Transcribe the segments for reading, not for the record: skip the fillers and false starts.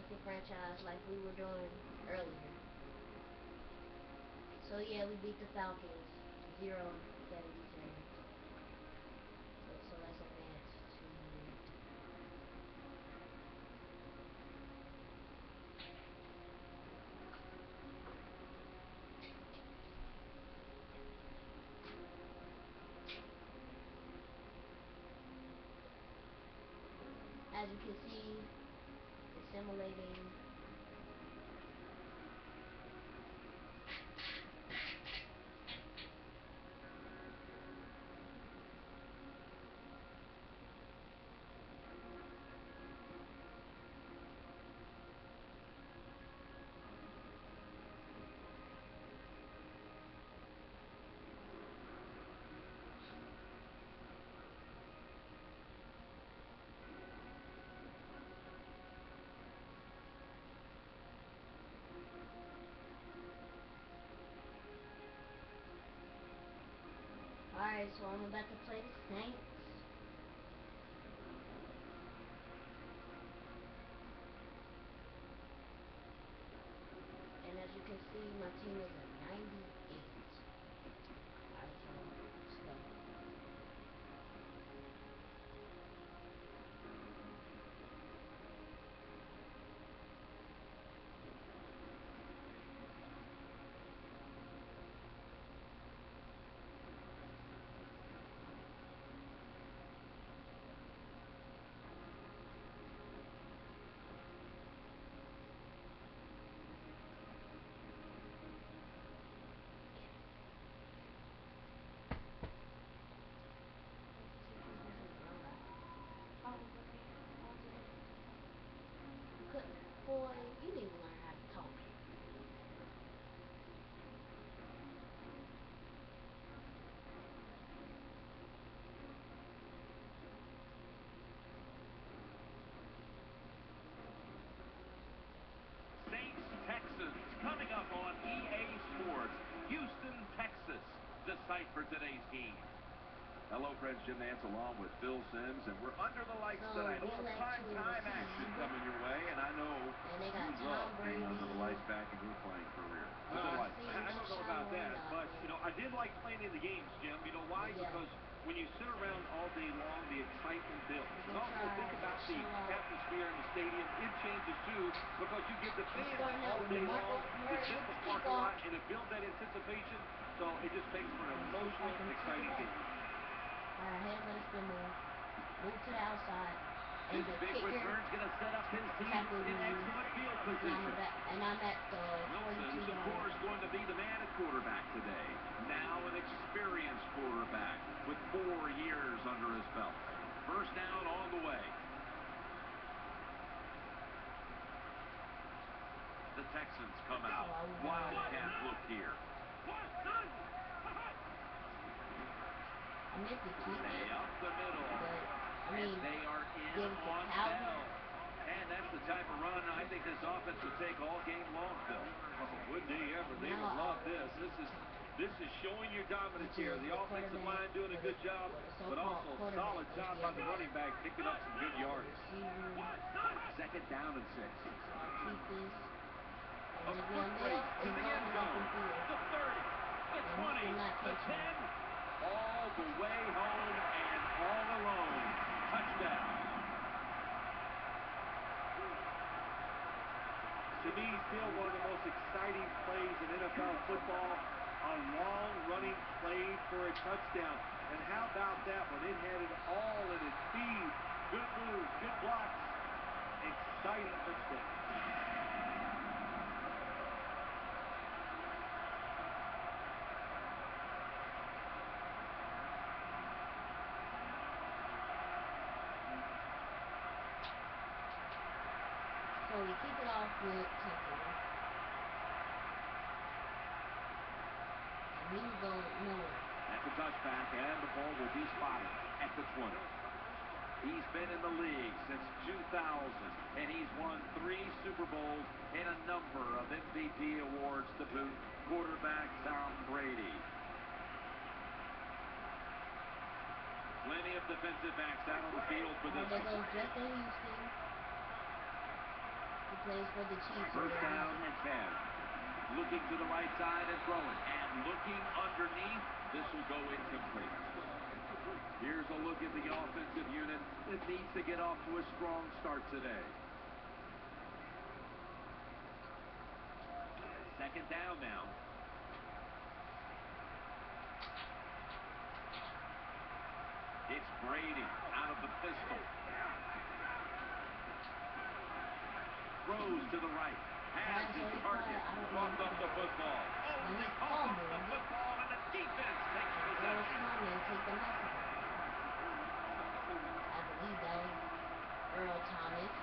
basic franchise like we were doing earlier. So yeah, we beat the Falcons 0-72. So let's advance to as you can see, it's simulating. Alright, so I'm about to play the Saints. And as you can see, my team is a 98. Alright, so let's go. Boy, you need to learn how to talk. Saints, Texans, coming up on EA Sports. Houston, Texas, the site for today's game. Hello, friends. Jim Nance along with Phil Simms, and we're under the lights tonight. A little prime-time action coming your way, and I know you love being under the lights back in your playing career. What's it like? I don't know about that, but, you know, I did like playing in the games, Jim. You know why? Because when you sit around all day long, the excitement builds. And also think about the atmosphere in the stadium. It changes, too, because you get the fans all day long to sit in the parking lot, and it builds that anticipation. So it just makes for an emotional, exciting game. Alright, head let us spin move. Move to the outside. And This the big kicker return's going to set up his team in excellent field position. And I'm at the Wilson's, of course, going to be the man at quarterback today. Now an experienced quarterback with 4 years under his belt. First down on the way. The Texans come out. Wildcat look here. I meant to keep Stay it, up the middle. but, And they are in on Bell. And that's the type of run I think this offense would take all game long, Phil. Oh, would they ever? They would love this. This is showing your dominance here. The offensive line doing a good job, but also solid job by the running back picking up some good yards. Second down and 6. So I keep this. A quick race to the end zone. The 30, the 20, the 10. All the way home and all alone. Touchdown. To me, Phil, one of the most exciting plays in NFL football, a long running play for a touchdown. And how about that when it had it all in its speed, good moves, good blocks, exciting touchdown. So we keep it off with Tucker. And he's going nowhere. That's a touchback, and the ball will be spotted at the 20. He's been in the league since 2000, and he's won 3 Super Bowls and a number of MVP awards to boot. Quarterback Tom Brady. Plenty of defensive backs out on the field for this one. There goes Justin Houston. He plays for the Chiefs. First down and 10. Looking to the right side and throwing. And looking underneath. This will go incomplete. Here's a look at the offensive unit that needs to get off to a strong start today. Second down now. It's Brady out of the pistol. Throws to the right. Has his target. Dropped up the football. Oh, they coughed up the football, and the defense takes possession. I believe that is Earl Thomas.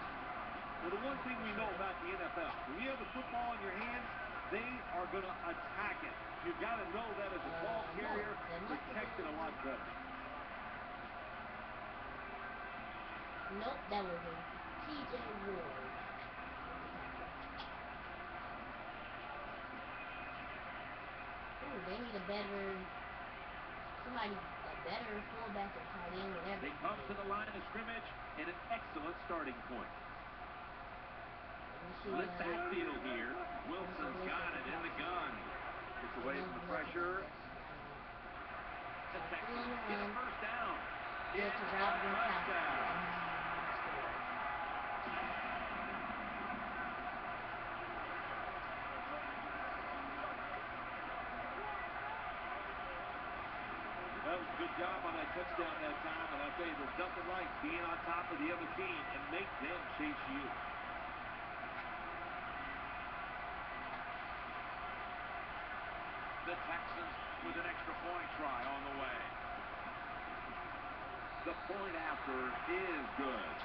Well, the one thing we know about the NFL, when you have the football in your hands, they are going to attack it. You've got to know that as a ball carrier, protect it a lot better. Nope, that was a T.J. Ward. Ooh, they need a better fullback or tight end, whatever. They come to the line of scrimmage and an excellent starting point. Split backfield here. Wilson's got it in the gun. Gets away from the pressure. The Texans get a first down. It's a touchdown. That was a good job on that touchdown that time, and I'll tell you, there's nothing like being on top of the other team and make them chase you. The Texans with an extra point try on the way. The point after is good.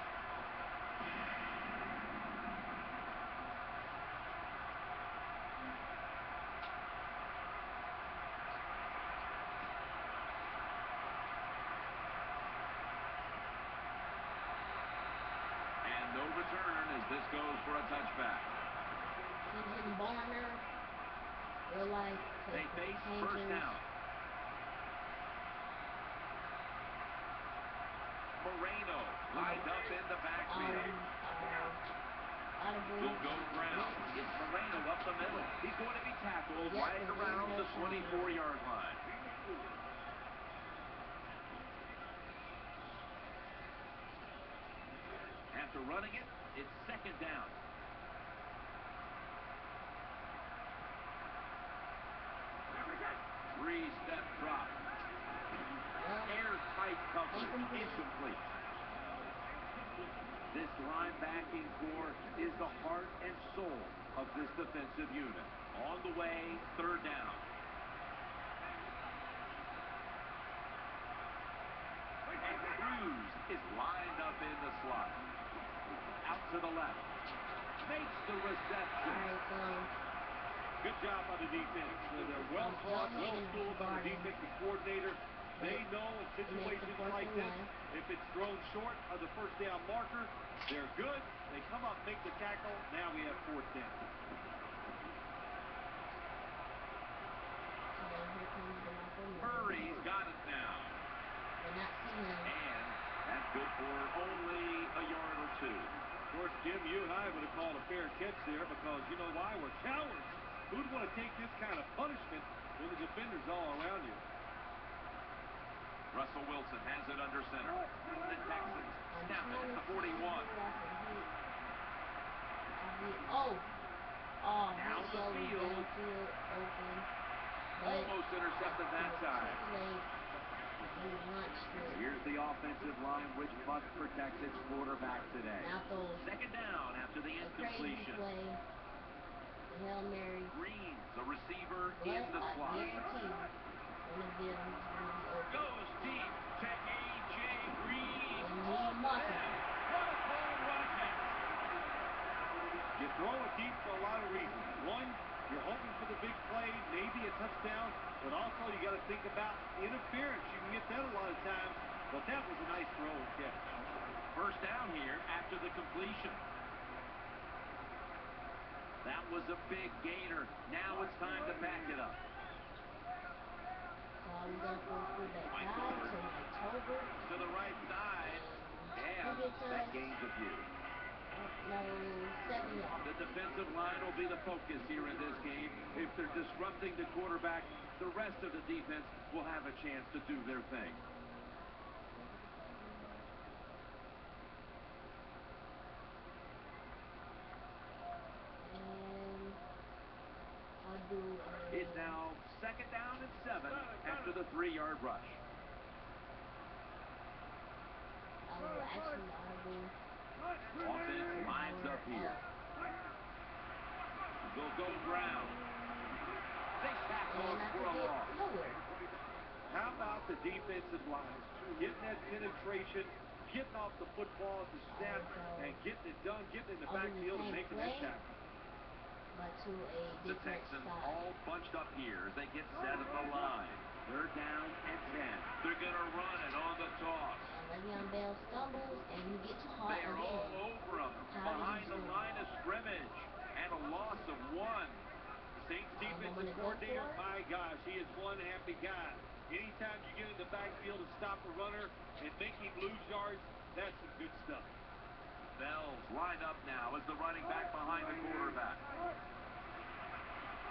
And no return as this goes for a touchback. Susan Barner, real life. They face first down. Moreno lined up in the backfield. Will go ground. It's Moreno up the middle. He's going to be tackled right around the 24-yard line. After running it, it's second down. Three-step drop. Airtight coverage. Incomplete. This linebacking core is the heart and soul of this defensive unit. On the way, third down. And Cruz is lined up in the slot. Out to the left. Makes the reception. Good job by the defense. They're well taught, well schooled by the defensive coordinator. They know in situations like this, if it's thrown short of the first down marker, they're good. They come up, make the tackle. Now we have fourth down. Murray's got it now. And that's good for only a yard or two. Of course, Jim, you and I would have called a fair catch there because you know why? We're cowards. Who'd want to take this kind of punishment when the defender's all around you? Russell Wilson has it under center. The Texans snap it at the 41. Down the field. Almost intercepted that time. Here's the offensive line, which must protect its quarterback today. Second down after the incompletion. Hail Mary. Green, the receiver in the slot. Goes deep to A.J. Green. Oh, man. What a home run catch. You throw it deep for a lot of reasons. One, you're hoping for the big play, maybe a touchdown, but also you got to think about interference. You can get that a lot of times, but that was a nice throw and catch. First down here after the completion. That was a big gainer. Now it's time to back it up. Mike Gordon to the right side. And that gains a few. No. 7 yards. The defensive line will be the focus here in this game. If they're disrupting the quarterback, the rest of the defense will have a chance to do their thing. And I'll do It's now 2nd down and 7 after the 3-yard rush. Offense lines up here. Will go ground. They tackle him for a loss. How about the defensive line? Getting that penetration, getting off the football at the snap, and getting it done, getting in the backfield and making that tackle. But to a The different Texans side. all bunched up here as they get set at the line. They're down and 10. They're going to run it on the toss. And Le'Veon Bell stumbles, and you get caught They are again. all over him behind the line of scrimmage. And a loss of 1. Saints defensive coordinator, my gosh, he is one happy guy. Anytime you get in the backfield and stop a runner and make him lose yards, that's some good stuff. Bell's lined up now as the running back behind the quarterback.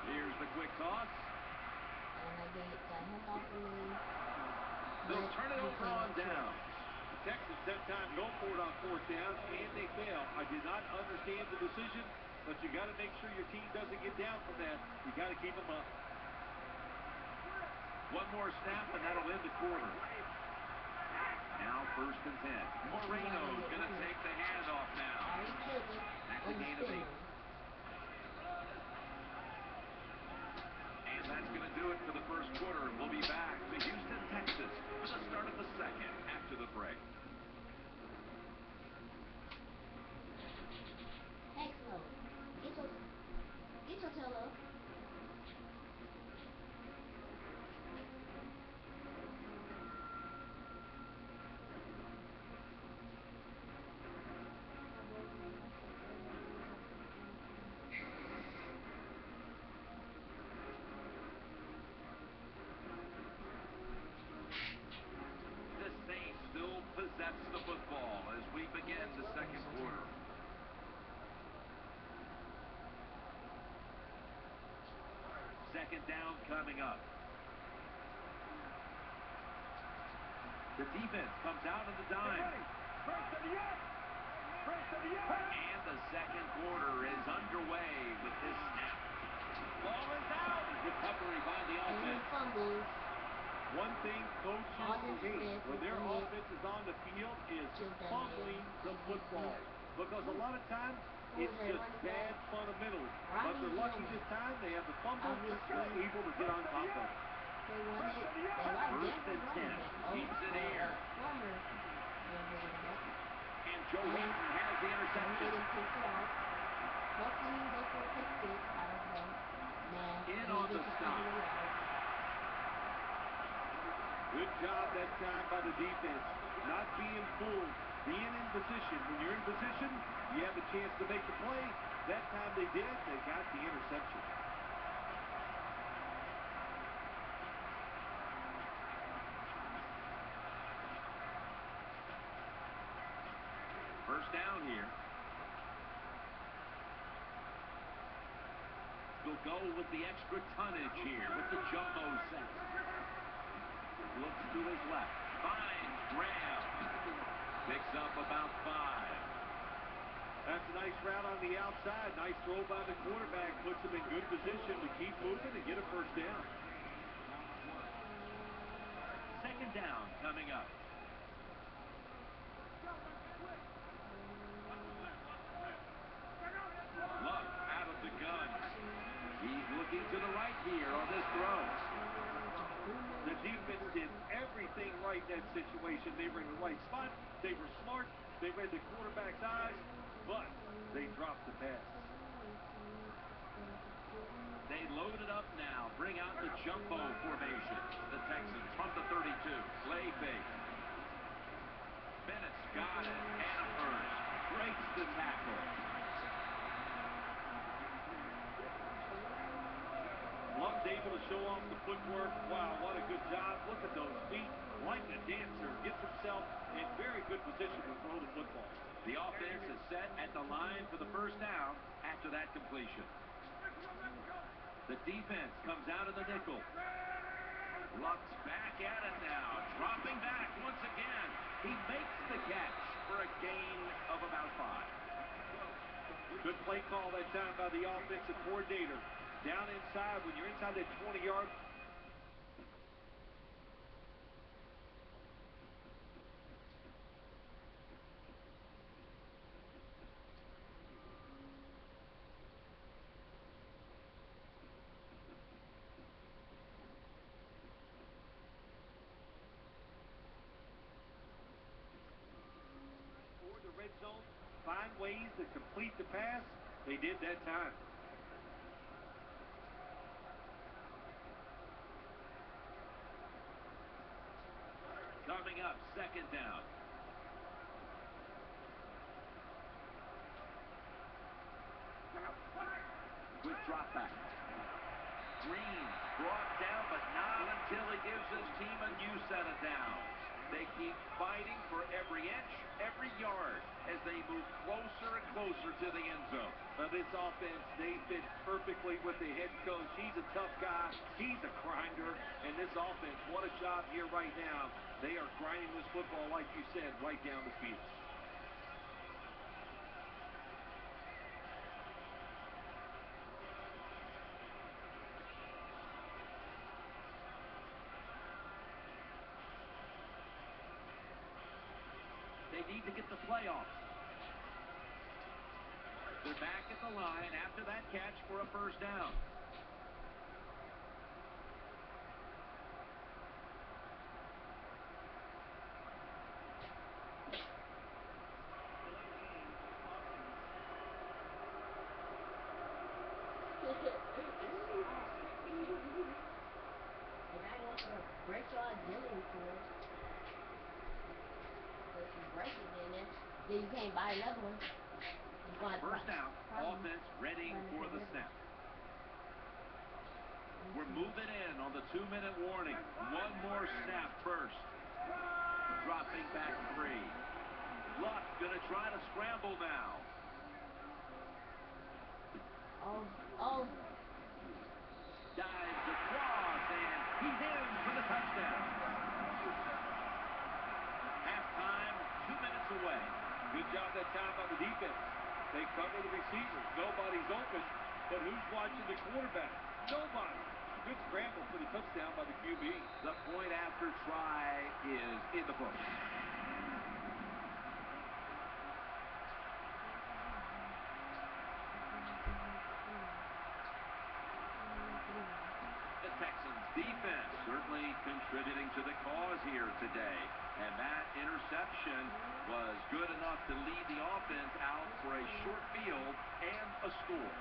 Here's the quick toss. And I got him off of me. They'll turn it over on down. The Texans that time go for it on 4th down, and they fail. I did not understand the decision, but you got to make sure your team doesn't get down from that. You got to keep them up. One more snap, and that'll end the quarter. Now 1st and 10. Moreno's going to take the handoff now. That's a gain of 8. And that's going to do it for the first quarter. We'll be back to Houston, Texas for the start of the second after the break. Get your tail up. The Saints still possess the football as we begin the second quarter. Second down coming up. The defense comes out of the dime. And the second quarter is underway with this snap. Ball is out. Recovery by the offense. One thing coaches hate when their offense is on the field is fumbling the football. Because a lot of times, it's just bad fundamentals. But they're lucky this time. They have the fumble. They're able to get on top of it. 1st and 10. Keeps it here. And Joe Wheaton has the interception. In on the stop. Good job that time by the defense. Not being fooled. Being in position. When you're in position, you have a chance to make the play. That time they did. They got the interception. First down here. We'll go with the extra tonnage here with the jumbo set. Looks to his left. Finds Graham. Picks up about 5. That's a nice route on the outside. Nice throw by the quarterback. Puts him in good position to keep moving and get a first down. Second down coming up. Luck out of the gun. He's looking to the right here on this throw. The defense did everything right in that situation. They were in the right spot. They were smart. They read the quarterback's eyes, but they dropped the pass. They load it up now. Bring out the jumbo formation. The Texans from the 32. Play fake. Bennett's got it. And a first. Breaks the tackle. Luck's able to show off the footwork. Wow, what a good job. Look at those feet. Like a dancer. Gets himself in very good position to throw the football. The offense is set at the line for the first down after that completion. The defense comes out of the nickel. Looks back at it now. Dropping back once again. He makes the catch for a gain of about 5. Good play call that time by the offensive coordinator. Down inside, when you're inside that 20-yard. Or the red zone, find ways to complete the pass. They did that time. Coming up, second down. Quick drop back. Green brought down, but not until he gives his team a new set of downs. They keep fighting for every inch, every yard as they move closer and closer to the end zone. Now this offense, they fit perfectly with the head coach. He's a tough guy. He's a grinder. And this offense, what a job here right now. They are grinding this football, like you said, right down the field. They need to get the playoffs. They're back at the line after that catch for a first down. And I want to break your identity for it. So if you break it, then you can't buy another one. First down, offense ready for the snap. We're moving in on the 2-minute warning. One more snap first. Dropping back 3. Luck gonna try to scramble now. Oh. Dives across, and he's in for the touchdown. Halftime, 2 minutes away. Good job that time by the defense. They cover the receivers. Nobody's open, but who's watching the quarterback? Nobody. Good scramble for the touchdown by the QB. The point after try is in the books. The Texans defense certainly contributing to the cause here today. And that interception was good enough to lead the offense out for a short field and a score.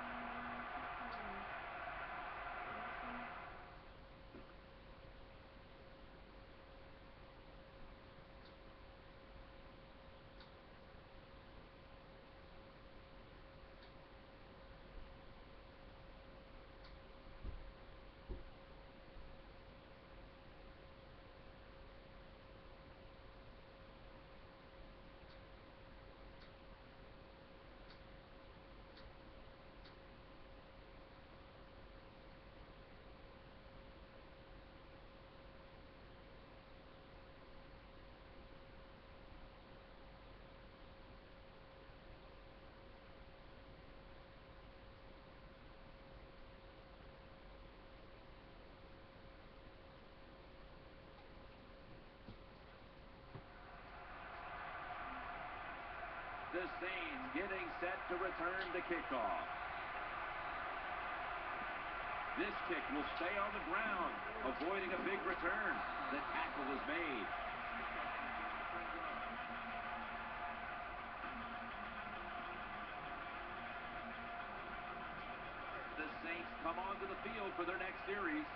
The Saints getting set to return the kickoff. This kick will stay on the ground, avoiding a big return. The tackle is made. The Saints come onto the field for their next series.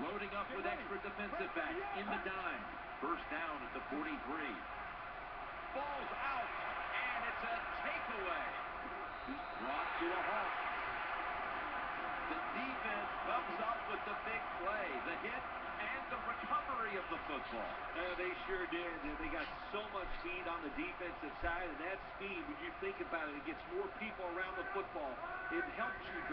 Loading up with extra defensive backs in the dime. First down at the 43. Ball's out, and it's a takeaway. He's brought to a halt. The defense comes up with the big play, the hit, and the recovery of the football. They sure did. They got so much speed on the defensive side, and that speed, when you think about it, it gets more people around the football. It helps you